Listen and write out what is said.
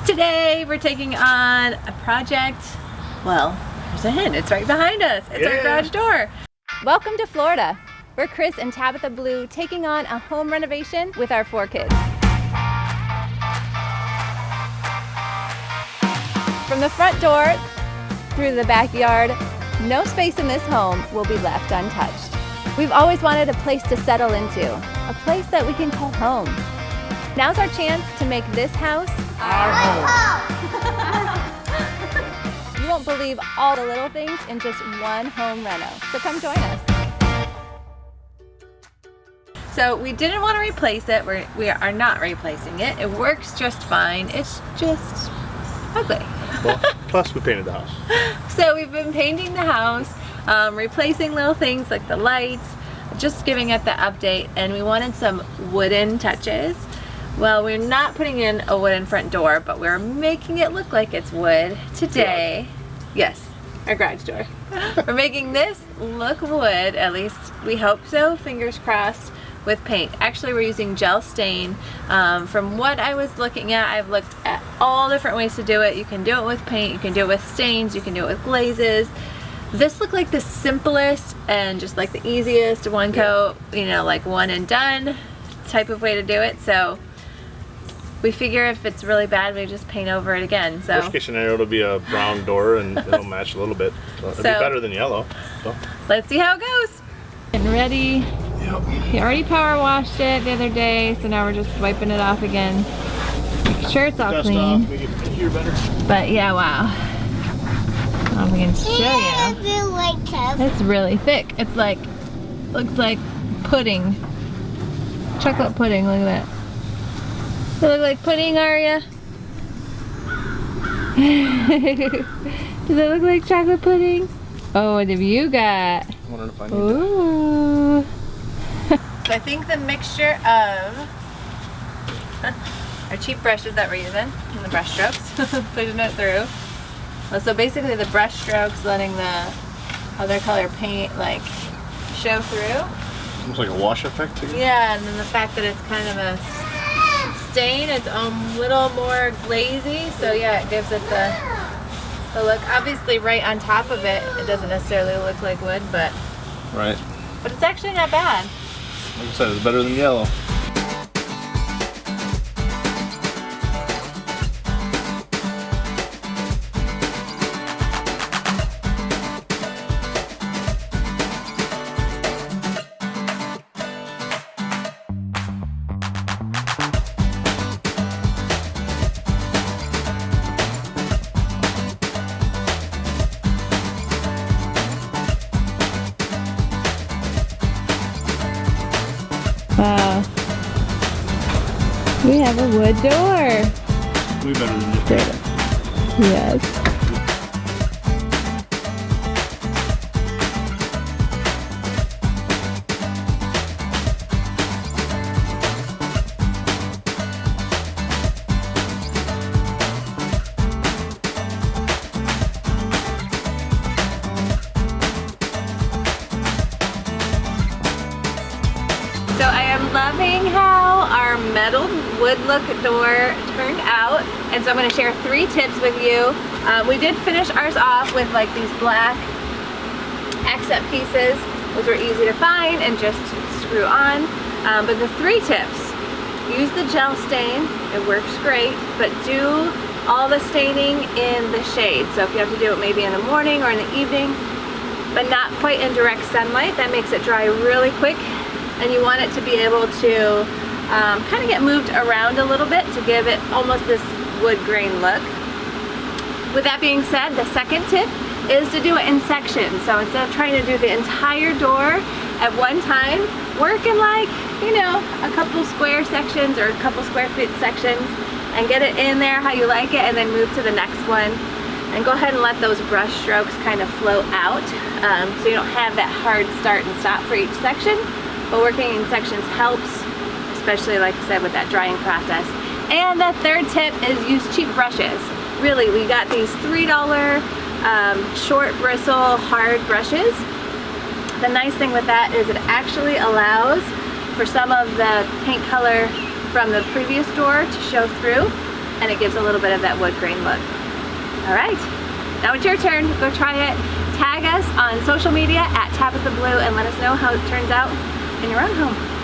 Today we're taking on a project. Well, there's a hint. It's right behind us. It's our garage door. Welcome to Florida. We're Chris and Tabitha Blue taking on a home renovation with our 4 kids. From the front door through the backyard, no space in this home will be left untouched. We've always wanted a place to settle into, a place that we can call home. Now's our chance to make this house our home. You won't believe all the little things in just one home reno, so come join us. So we didn't want to replace it. We are not replacing it. It works just fine. It's just ugly. Well, plus we painted the house. So we've been painting the house, replacing little things like the lights, just giving it the update, and we wanted some wooden touches. Well, we're not putting in a wooden front door, but we're making it look like it's wood today. Yes, our garage door. We're making this look wood, at least we hope so, fingers crossed, with paint. Actually, we're using gel stain. From what I was looking at, I've looked at all different ways to do it. You can do it with paint, you can do it with stains, you can do it with glazes. This looked like the simplest and just like the easiest one coat, you know, like one and done type of way to do it. So we figure if it's really bad, we just paint over it again. So worst case scenario, it'll be a brown door and it'll match a little bit. So it'll be better than yellow. So let's see how it goes. Getting ready. Yep. He already power washed it the other day, so now we're just wiping it off again. Make sure it's all dust clean. off, make it hear better. But yeah, wow. I don't know if I can show you. It's really thick. It's like, looks like pudding. Chocolate pudding, look at that. Does it look like pudding, Aria? Does it look like chocolate pudding? Oh, what have you got? I wondered if I need Ooh. So I think the mixture of our cheap brushes that we're using and the brush strokes, pushing it through. Well, so basically the brush strokes letting the other color paint like show through. Almost like a wash effect too. Yeah, and then the fact that it's kind of a stain, it's a little more glazy, so yeah, it gives it the look. Obviously right on top of it, it doesn't necessarily look like wood, but right. But it's actually not bad. Like I said, it's better than yellow. Wow. We have a wood door. Way better than just paint. Yes. So I am loving how our metal wood look door turned out, and so I'm going to share 3 tips with you. We did finish ours off with like these black accent pieces. Those were easy to find and just screw on. But the 3 tips: use the gel stain, it works great, but do all the staining in the shade. So if you have to do it maybe in the morning or in the evening, but not quite in direct sunlight, that makes it dry really quick. And you want it to be able to kind of get moved around a little bit to give it almost this wood grain look. With that being said, the second tip is to do it in sections. So instead of trying to do the entire door at one time, work in like, you know, a couple square sections or a couple square feet sections and get it in there how you like it, and then move to the next one. And go ahead and let those brush strokes kind of flow out, so you don't have that hard start and stop for each section. But working in sections helps, especially like I said with that drying process. And the third tip is use cheap brushes. Really, we got these $3 short bristle hard brushes. The nice thing with that is it actually allows for some of the paint color from the previous door to show through. and it gives a little bit of that wood grain look. All right, now it's your turn. Go try it. Tag us on social media at Tabitha Blue and let us know how it turns out in your own home.